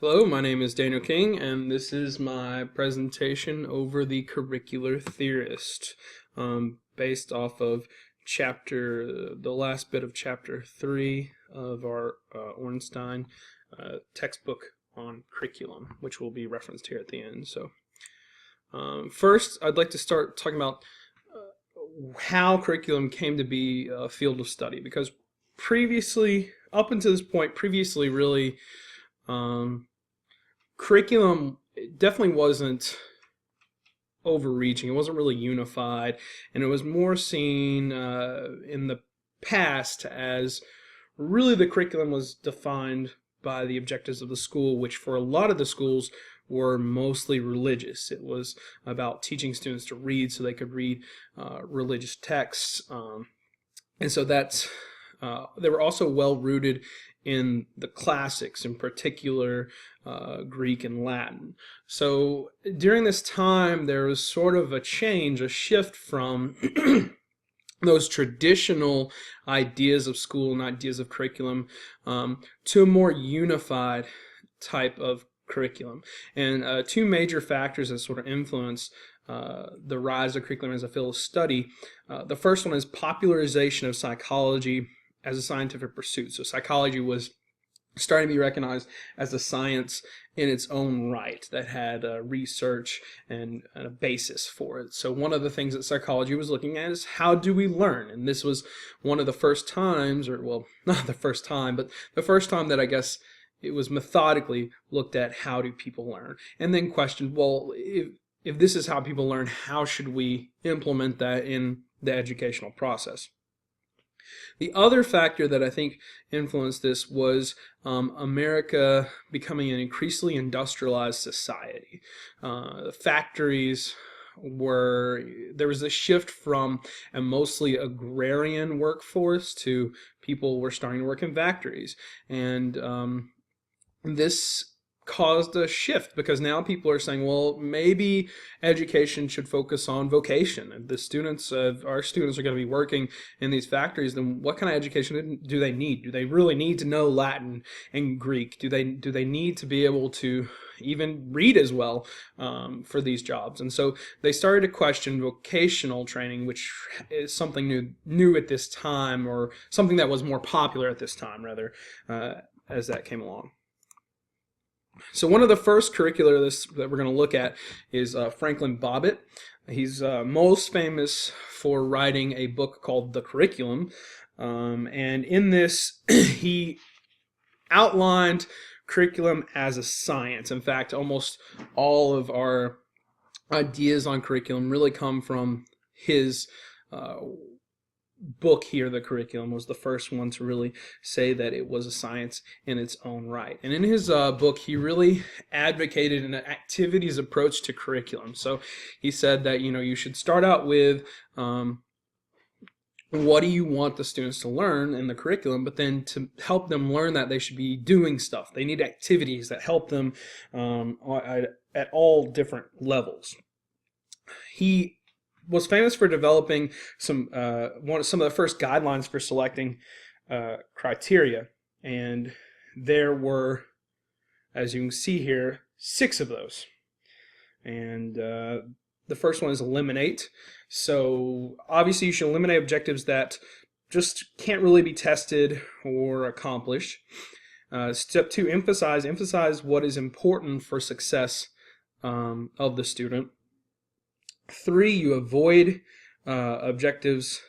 Hello, my name is Daniel King, and this is my presentation over the Curricular Theorist, based off of the last bit of chapter 3 of our Ornstein textbook on curriculum, which will be referenced here at the end. So, first, I'd like to start talking about how curriculum came to be a field of study, because up until this point, really, curriculum definitely wasn't overreaching. It wasn't really unified, and it was more seen in the past as really the curriculum was defined by the objectives of the school, which for a lot of the schools were mostly religious. It was about teaching students to read so they could read religious texts, and so they were also well rooted in the classics, in particular Greek and Latin. So during this time, there was sort of a shift from those traditional ideas of school and ideas of curriculum to a more unified type of curriculum. And two major factors that sort of influence the rise of curriculum as a field of study. The first one is popularization of psychology as a scientific pursuit. So psychology was starting to be recognized as a science in its own right that had research and a basis for it. So one of the things that psychology was looking at is how do we learn? And this was one of the first times, or well, not the first time, but the first time that I guess it was methodically looked at how do people learn, and then questioned, well, if this is how people learn, how should we implement that in the educational process? The other factor that I think influenced this was America becoming an increasingly industrialized society. The factories there was a shift from a mostly agrarian workforce to people were starting to work in factories. And this caused a shift because now people are saying, well, maybe education should focus on vocation. If our students are going to be working in these factories, then what kind of education do they need? Do they really need to know Latin and Greek? Do they need to be able to even read as well for these jobs? And so they started to question vocational training, which is something new at this time, or something that was more popular at this time, rather, as that came along. So one of the first curricularists that we're going to look at is Franklin Bobbitt. He's most famous for writing a book called The Curriculum, and in this he outlined curriculum as a science. In fact, almost all of our ideas on curriculum really come from his book here. The Curriculum was the first one to really say that it was a science in its own right. And in his book, he really advocated an activities approach to curriculum. So he said that, you should start out with what do you want the students to learn in the curriculum, but then to help them learn that, they should be doing stuff. They need activities that help them at all different levels. He was famous for developing some of the first guidelines for selecting criteria, and there were, as you can see here, 6 of those. And the first one is eliminate. So obviously you should eliminate objectives that just can't really be tested or accomplished. Step 2, emphasize what is important for success of the student. 3, you avoid objectives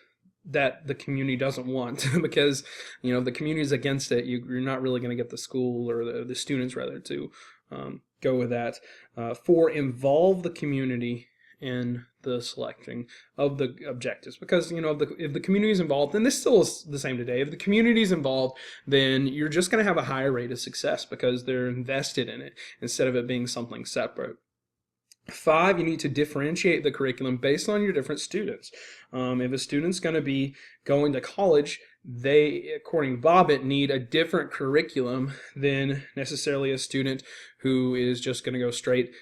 that the community doesn't want because the community is against it. You're not really going to get the school or the students rather to go with that. 4, involve the community in the selecting of the objectives, because if the community is involved, and this still is the same today, if the community is involved, then you're just going to have a higher rate of success because they're invested in it instead of it being something separate. 5, you need to differentiate the curriculum based on your different students. If a student's going to be going to college, they, according to Bobbitt, need a different curriculum than necessarily a student who is just going to go straight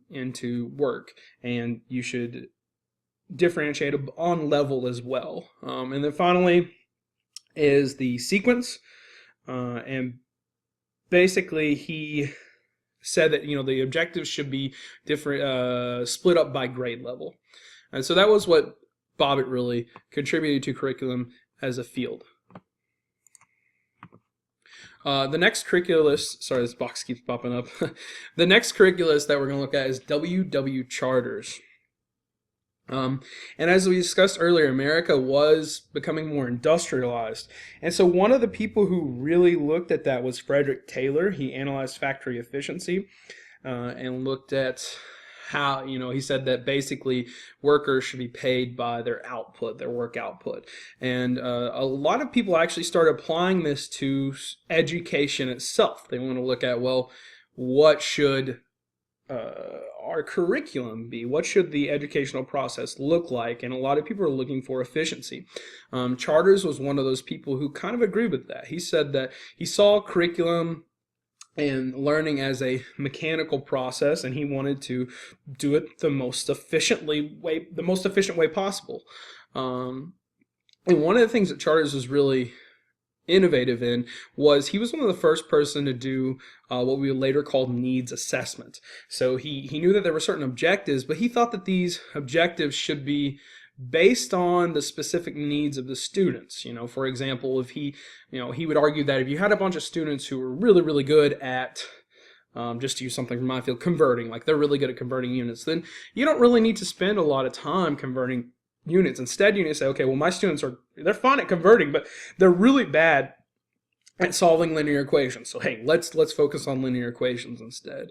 into work. And you should differentiate on level as well. And then finally is the sequence. And basically he said that the objectives should be different, split up by grade level, and so that was what Bobbitt really contributed to curriculum as a field. The next curriculist, sorry, this box keeps popping up. The next curriculist that we're going to look at is W.W. Charters. And as we discussed earlier, America was becoming more industrialized. And so one of the people who really looked at that was Frederick Taylor. He analyzed factory efficiency and looked at how, he said that basically workers should be paid by their output, their work output. And a lot of people actually started applying this to education itself. They want to look at, well, what should our curriculum be? What should the educational process look like? And a lot of people are looking for efficiency. Charters was one of those people who kind of agreed with that. He said that he saw curriculum and learning as a mechanical process, and he wanted to do it the most efficient way possible. And one of the things that Charters was really innovative in was he was one of the first person to do what we would later call needs assessment. So he knew that there were certain objectives, but he thought that these objectives should be based on the specific needs of the students. For example, if he would argue that if you had a bunch of students who were really, really good at just to use something from my field, converting, like they're really good at converting units, then you don't really need to spend a lot of time converting units. Instead, you need to say, okay, well, my students they're fine at converting, but they're really bad at solving linear equations. So hey, let's focus on linear equations instead.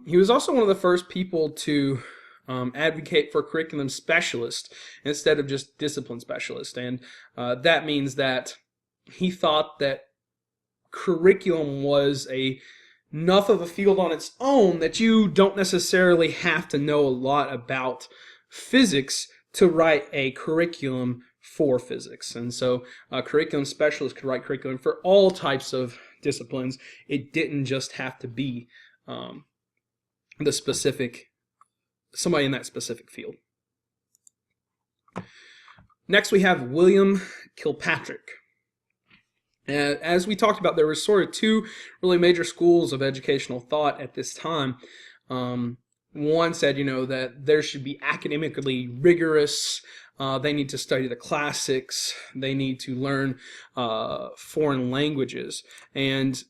He was also one of the first people to advocate for curriculum specialist instead of just discipline specialist, and that means that he thought that curriculum was enough of a field on its own that you don't necessarily have to know a lot about physics to write a curriculum for physics. And so a curriculum specialist could write curriculum for all types of disciplines. It didn't just have to be somebody in that specific field. Next we have William Kilpatrick. As we talked about, there were sort of two really major schools of educational thought at this time. One said, that there should be academically rigorous. They need to study the classics. They need to learn foreign languages. And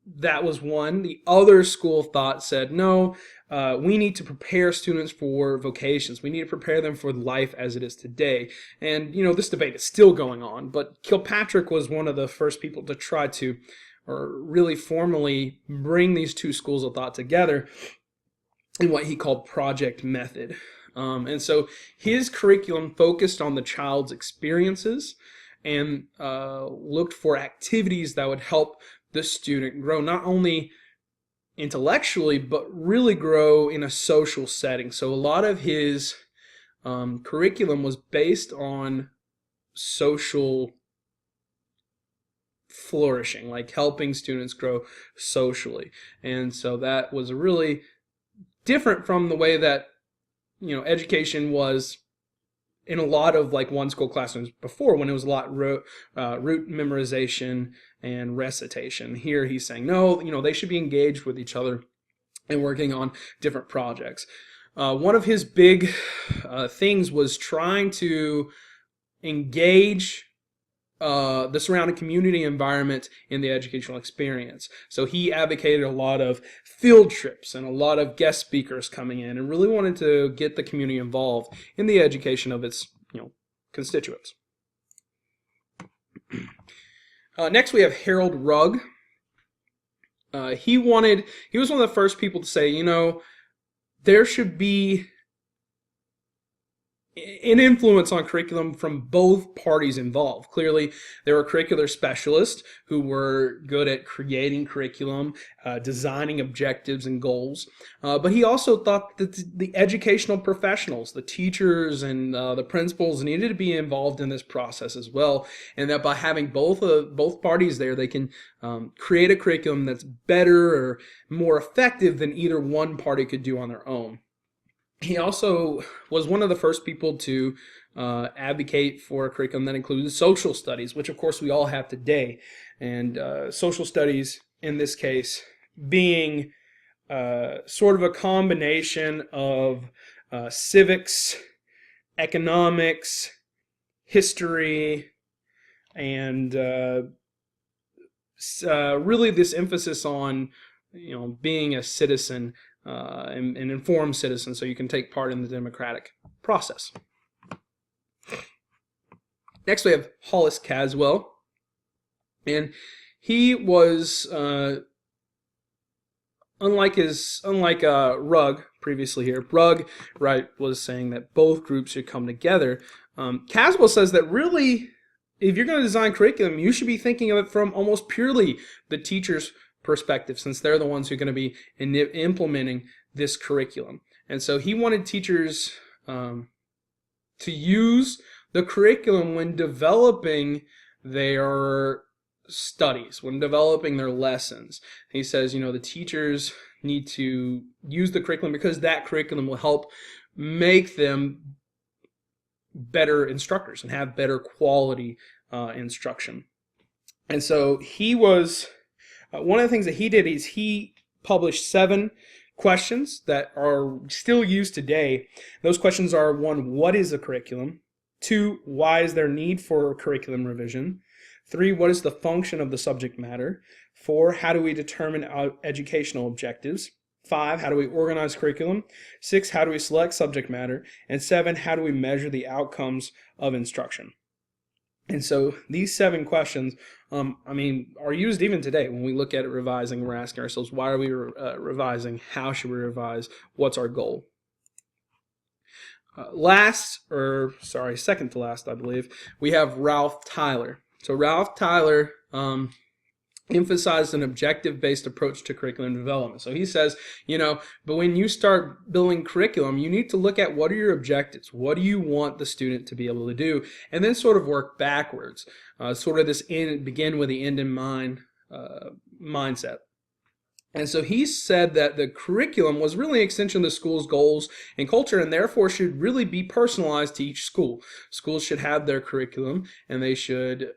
that was one. The other school of thought said, no, we need to prepare students for vocations. We need to prepare them for life as it is today. And, this debate is still going on. But Kilpatrick was one of the first people to try to, or really formally bring these two schools of thought together in what he called project method. And so his curriculum focused on the child's experiences and looked for activities that would help the student grow not only intellectually, but really grow in a social setting. So a lot of his curriculum was based on social flourishing, like helping students grow socially. And so that was really different from the way that education was in a lot of like one school classrooms before, when it was a lot rote memorization and recitation. Here he's saying no, they should be engaged with each other and working on different projects. One of his big things was trying to engage the surrounding community environment in the educational experience. So he advocated a lot of field trips and a lot of guest speakers coming in, and really wanted to get the community involved in the education of its constituents. Next we have Harold Rugg. He was one of the first people to say, there should be an influence on curriculum from both parties involved. Clearly, there were curricular specialists who were good at creating curriculum, designing objectives and goals. But he also thought that the educational professionals, the teachers and the principals, needed to be involved in this process as well. And that by having both parties there, they can create a curriculum that's better or more effective than either one party could do on their own. He also was one of the first people to advocate for a curriculum that included social studies, which of course we all have today. And social studies, in this case, being sort of a combination of civics, economics, history, and really this emphasis on being a citizen, and an informed citizen, so you can take part in the democratic process. Next we have Hollis Caswell, and he was unlike Rugg previously here. Rugg, right, was saying that both groups should come together. Caswell says that really, if you're going to design curriculum, you should be thinking of it from almost purely the teacher's perspective, since they're the ones who are going to be implementing this curriculum. And so he wanted teachers to use the curriculum when developing their studies, when developing their lessons. He says, the teachers need to use the curriculum because that curriculum will help make them better instructors and have better quality instruction. And so he was, one of the things that he did is he published 7 questions that are still used today. Those questions are: 1, what is a curriculum? 2, why is there need for curriculum revision? 3, what is the function of the subject matter? 4, how do we determine our educational objectives? 5, how do we organize curriculum? 6, how do we select subject matter? And 7, how do we measure the outcomes of instruction? And so these 7 questions, are used even today when we look at it revising. We're asking ourselves, why are we revising? How should we revise? What's our goal? Second to last, I believe, we have Ralph Tyler. So Ralph Tyler emphasized an objective-based approach to curriculum development. So he says, but when you start building curriculum, you need to look at what are your objectives, what do you want the student to be able to do, and then sort of work backwards, sort of this begin with the end in mind mindset. And so he said that the curriculum was really an extension of the school's goals and culture, and therefore should really be personalized to each school. Schools should have their curriculum, and they should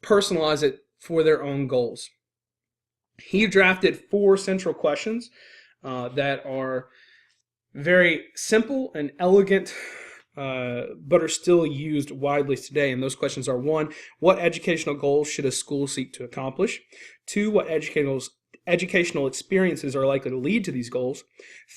personalize it for their own goals. He drafted 4 central questions that are very simple and elegant, but are still used widely today. And those questions are: 1, what educational goals should a school seek to accomplish? 2, what educational experiences are likely to lead to these goals?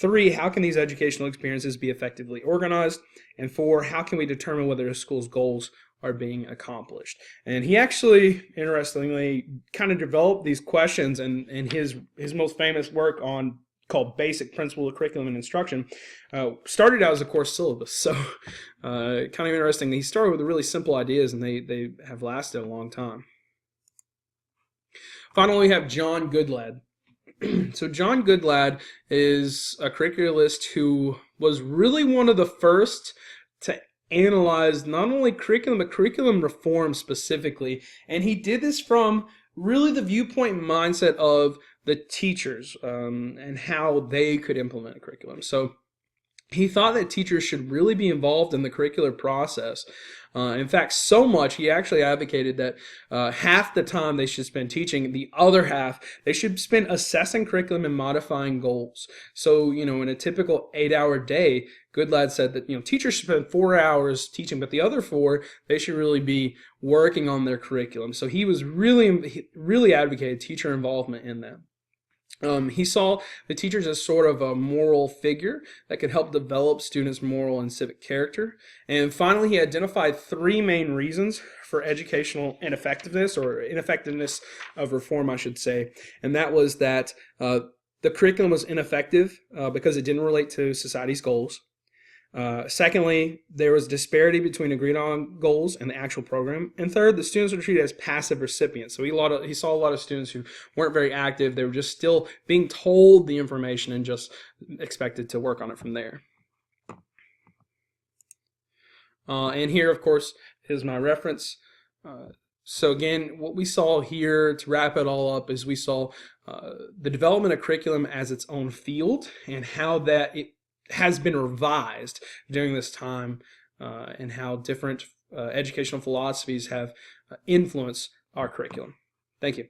3, how can these educational experiences be effectively organized? And 4, how can we determine whether a school's goals are being accomplished? And he actually, interestingly, kind of developed these questions in his most famous work called Basic Principle of Curriculum and Instruction. Started out as a course syllabus, so kind of interesting. He started with really simple ideas, and they have lasted a long time. Finally, we have John Goodlad. So John Goodlad is a curricularist who was really one of the first to analyze not only curriculum, but curriculum reform specifically. And he did this from really the viewpoint and mindset of the teachers and how they could implement a curriculum. So he thought that teachers should really be involved in the curricular process. In fact, so much, he actually advocated that half the time they should spend teaching, the other half they should spend assessing curriculum and modifying goals. So, in a typical 8-hour day, Goodlad said that teachers should spend 4 hours teaching, but the other 4 they should really be working on their curriculum. So he really advocated teacher involvement in that. He saw the teachers as sort of a moral figure that could help develop students' moral and civic character. And finally, he identified 3 main reasons for educational ineffectiveness, or ineffectiveness of reform, I should say. And that was that the curriculum was ineffective because it didn't relate to society's goals. Secondly, there was disparity between agreed on goals and the actual program. And third, the students were treated as passive recipients. So he saw a lot of students who weren't very active. They were just still being told the information and just expected to work on it from there. And here, of course, is my reference. So again, what we saw here, to wrap it all up, is we saw the development of curriculum as its own field and how that it has been revised during this time, and how different educational philosophies have influenced our curriculum. Thank you.